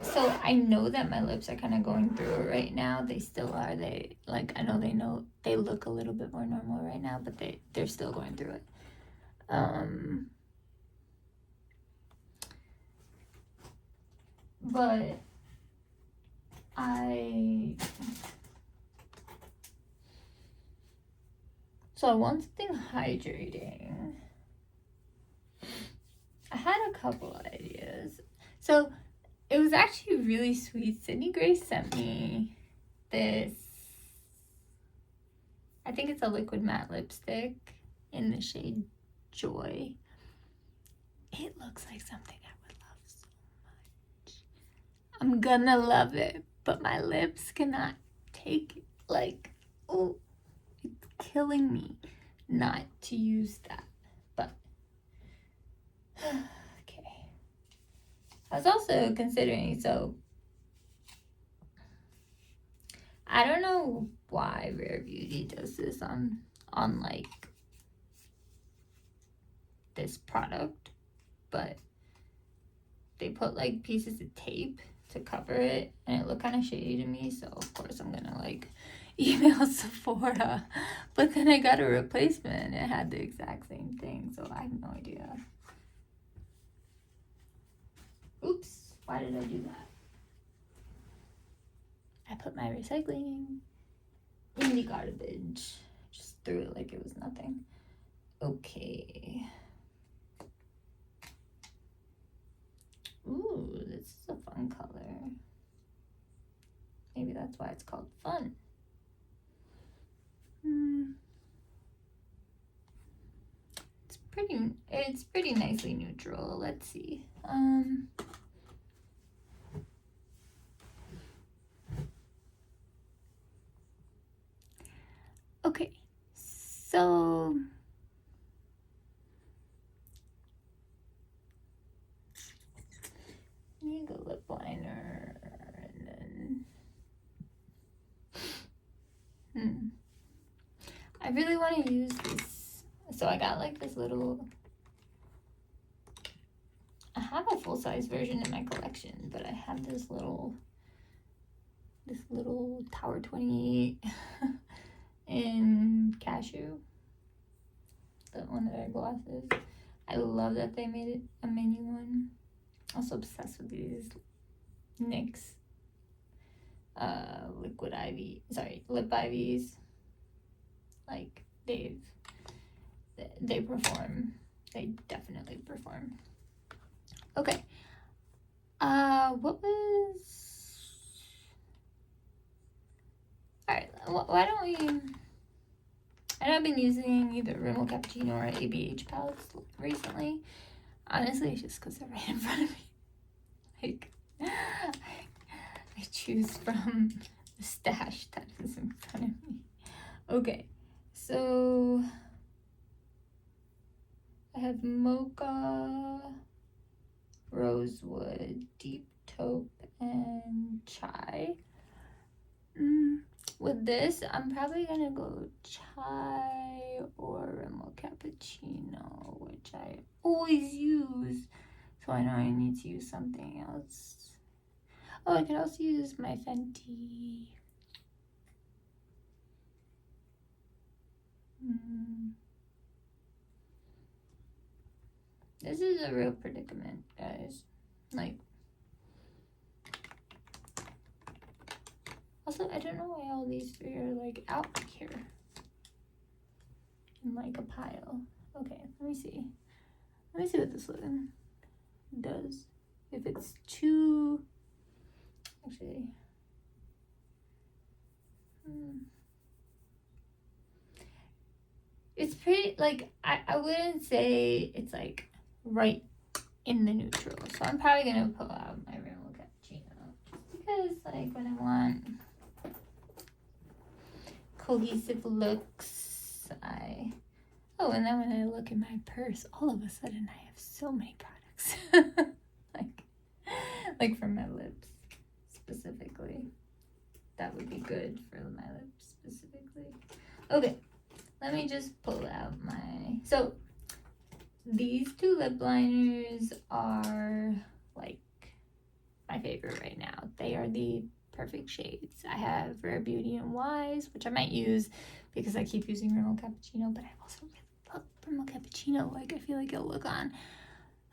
So I know that my lips are kind of going through it right now. They still are. They, like, I know they look a little bit more normal right now, but they're still going through it. But I want something hydrating. I had a couple ideas. So it was actually really sweet. Sydney Grace sent me this, I think it's a liquid matte lipstick in the shade Joy. It looks like something I would love so much. I'm gonna love it, but my lips cannot take it. Like, oh, it's killing me not to use that. But okay. I was also considering, so I don't know why Rare Beauty does this on like this product, but they put like pieces of tape to cover it, and it looked kind of shady to me, so of course I'm gonna like email Sephora, but then I got a replacement and it had the exact same thing, so I have no idea. Oops, why did I do that? I put my recycling in the garbage. Just threw it like it was nothing. Okay. Ooh, this is a fun color. Maybe that's why it's called fun. It's pretty nicely neutral. Let's see. Okay, so let me go lip liner and then I really want to use this. So I got like this little, I have a full-size version in my collection, but I have this little Tower 28 in cashew, one of their glosses. I love that they made it a mini one. Also obsessed with these NYX lip ivies. Like they perform. They definitely perform. Okay. What was? All right. Why don't we? I know I've been using either Rimmel Cappuccino or ABH palettes recently. Honestly, it's just because they're right in front of me. Like, I choose from the stash that is in front of me. Okay, so I have Mocha, Rosewood, Deep Taupe, and Chai. With this, I'm probably gonna go Chai or Rimmel Cappuccino, which I always use. So I know I need to use something else. Oh, I could also use my Fenty. This is a real predicament, guys. Like, also, I don't know why all these three are like out here in like a pile. Okay, let me see. Let me see what this one does. If it's too, actually, it's pretty, like, I wouldn't say it's like right in the neutral. So I'm probably gonna pull out my Rimmel Cappuccino just because, like, when I want cohesive looks, oh, and then when I look in my purse, all of a sudden I have so many products. like for my lips specifically. That would be good for my lips specifically. Okay, let me just pull out so these two lip liners are like my favorite right now. They are the perfect shades. I have Rare Beauty and Wise, which I might use because I keep using Rimmel Cappuccino, but I also really love Rimmel Cappuccino. Like, I feel like it'll look on,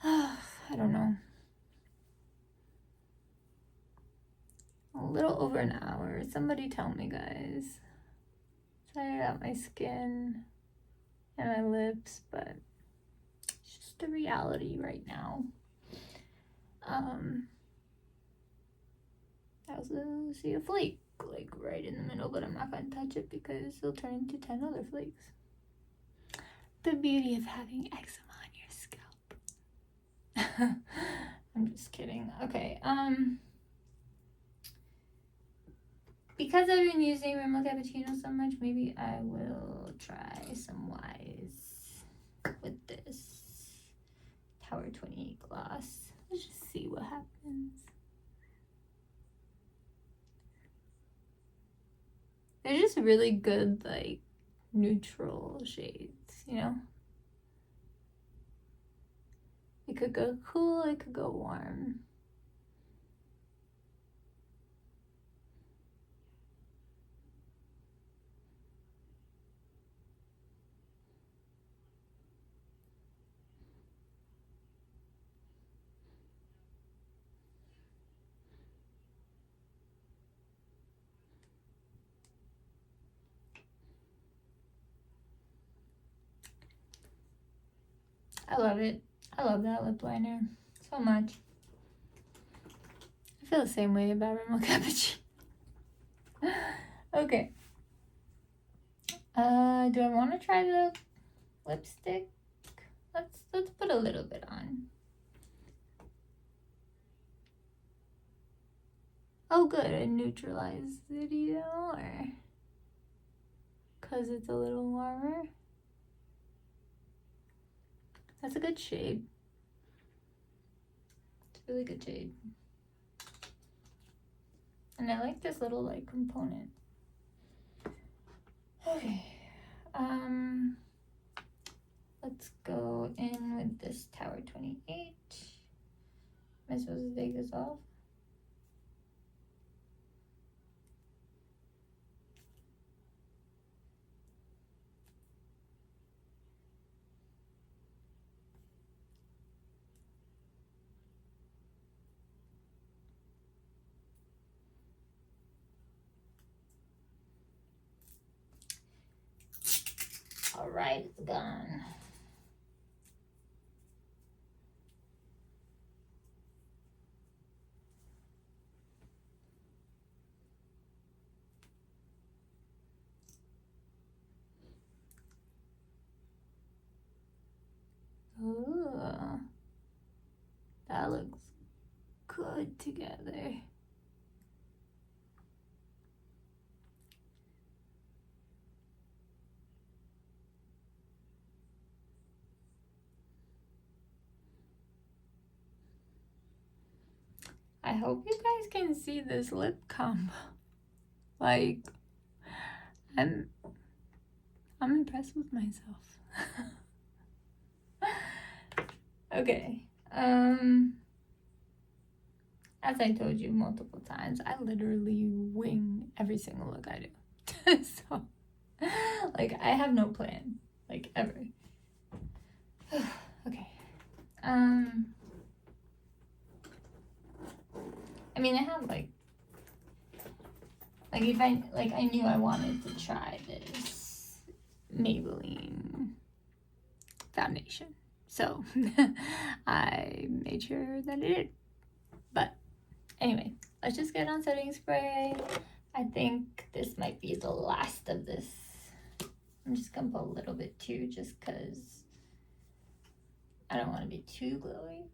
I don't know, a little over an hour. Somebody tell me, guys. Tired out my skin and my lips, but it's just the reality right now. I also see a flake like right in the middle, but I'm not gonna touch it because it'll turn into 10 other flakes. The beauty of having eczema on your scalp. I'm just kidding. Okay, because I've been using Rimmel Cappuccino so much, maybe I will try some Wise with this Tower 28 gloss. Let's just see what happens. They're just really good, like, neutral shades, you know? It could go cool, it could go warm. I love it. I love that lip liner so much. I feel the same way about Rimmel Cappuccino. Okay. Do I want to try the lipstick? Let's put a little bit on. Oh good, it neutralized it, you know, or cause it's a little warmer. That's a good shade. It's a really good shade. And I like this little like component. Okay. Let's go in with this Tower 28. Am I supposed to take this off? All right, it's gone. Ooh, that looks good together. I hope you guys can see this lip combo. Like, I'm impressed with myself. Okay. As I told you multiple times, I literally wing every single look I do. So, like, I have no plan, like, ever. Okay. I mean, I have, like, if I, like, I knew I wanted to try this Maybelline foundation. So, I made sure that it did. But, anyway, let's just get on setting spray. I think this might be the last of this. I'm just gonna put a little bit too, just because I don't want to be too glowy.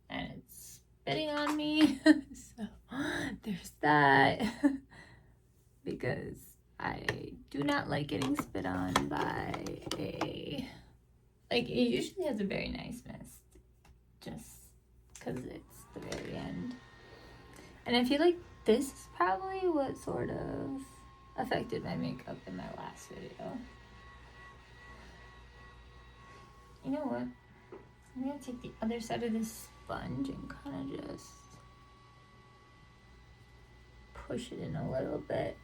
And it's spitting on me, so there's that. Because I do not like getting spit on by a, like, it usually has a very nice mist, just because it's the very end. And I feel like this is probably what sort of affected my makeup in my last video. You know what? I'm gonna take the other side of this sponge and kind of just push it in a little bit.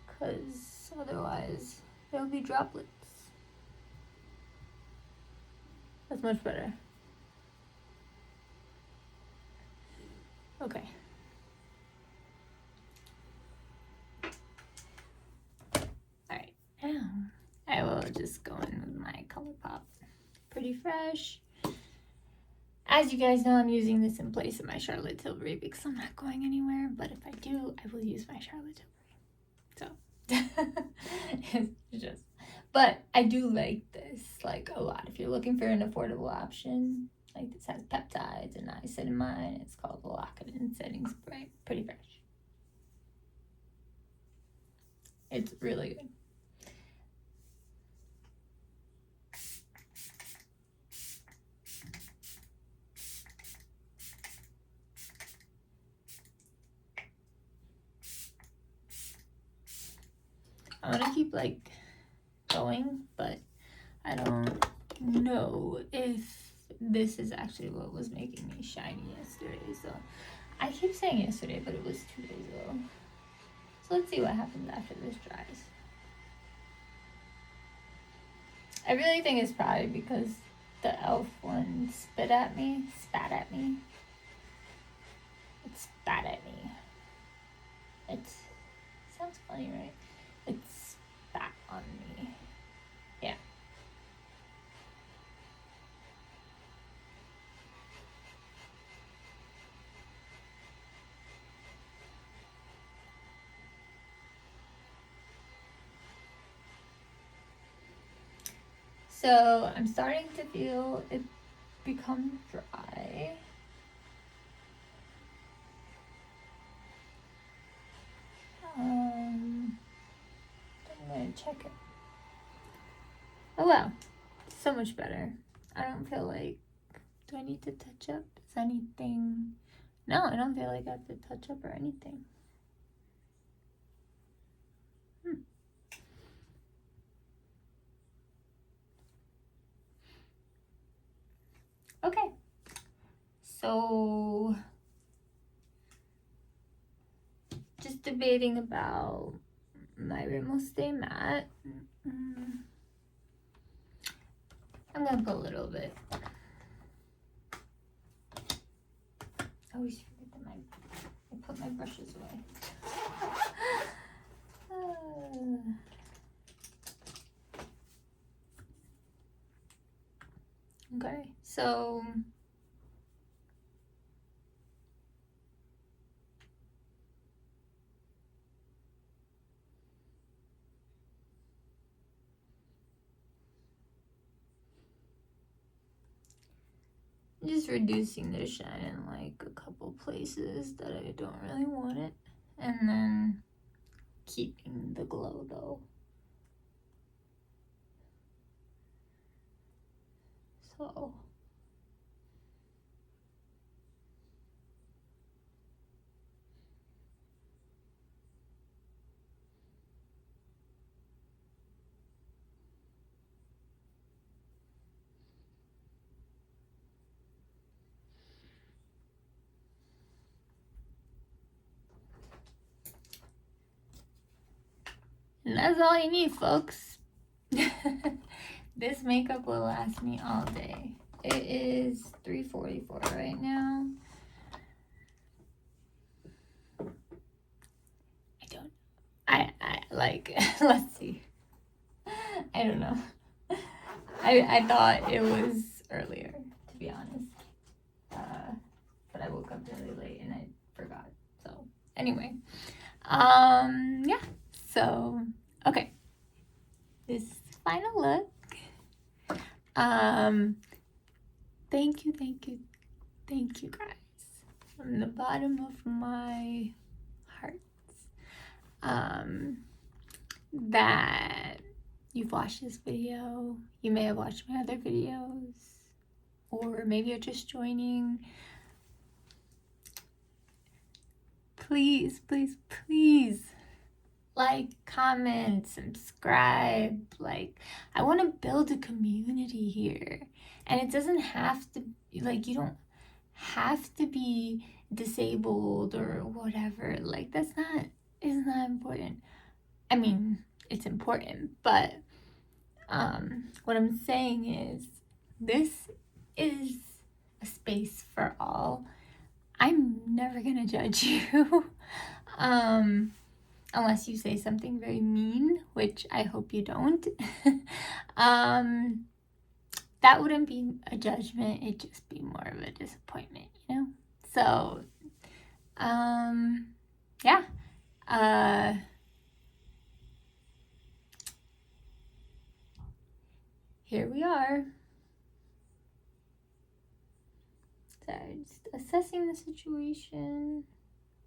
Because otherwise there'll be droplets. That's much better. Okay. Alright, now I will just go in with my ColourPop Pretty Fresh. As you guys know, I'm using this in place of my Charlotte Tilbury because I'm not going anywhere, but if I do, I will use my Charlotte Tilbury. So, it's just, but I do like this, like, a lot. If you're looking for an affordable option, like, this has peptides and niacinamide. It's called the Lock-It-In Setting Spray. Pretty Fresh. It's really good. I want to keep, like, going, but I don't know if this is actually what was making me shiny yesterday. So I keep saying yesterday, but it was 2 days ago. So let's see what happens after this dries. I really think it's probably because the e.l.f. one spat at me. It spat at me. It sounds funny, right? It So I'm starting to feel it become dry. I'm gonna check it. Oh wow, so much better. I don't feel like, do I need to touch up? Is anything? No, I don't feel like I have to touch up or anything. Okay, so just debating about my Rimmel Stay Matte. I'm gonna put a little bit. I always forget that I put my brushes away. Okay, so just reducing the shine in like a couple places that I don't really want it, and then keeping the glow though. So and that's all you need, folks. This makeup will last me all day. It is 3:44 right now. I like, let's see. I don't know. I thought it was earlier, to be honest. But I woke up really late and I forgot. So anyway, yeah. So okay, this is the final look. Thank you guys from the bottom of my heart. That you've watched this video. You may have watched my other videos, or maybe you're just joining. Please like, comment, subscribe. Like, I want to build a community here, and it doesn't have to, like, you don't have to be disabled or whatever. Like, it's not important. I mean, it's important, but what I'm saying is this is a space for all. I'm never gonna judge you unless you say something very mean, which I hope you don't. That wouldn't be a judgment, it'd just be more of a disappointment, you know? So yeah. Here we are. So just assessing the situation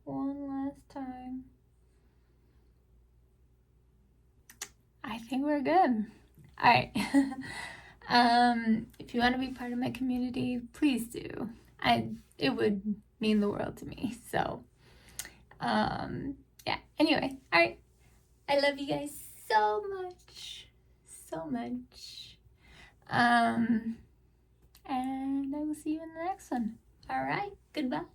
one last time. I think we're good. All right. If you want to be part of my community, please do. It would mean the world to me. So, yeah. Anyway, all right. I love you guys so much. And I will see you in the next one. All right. Goodbye.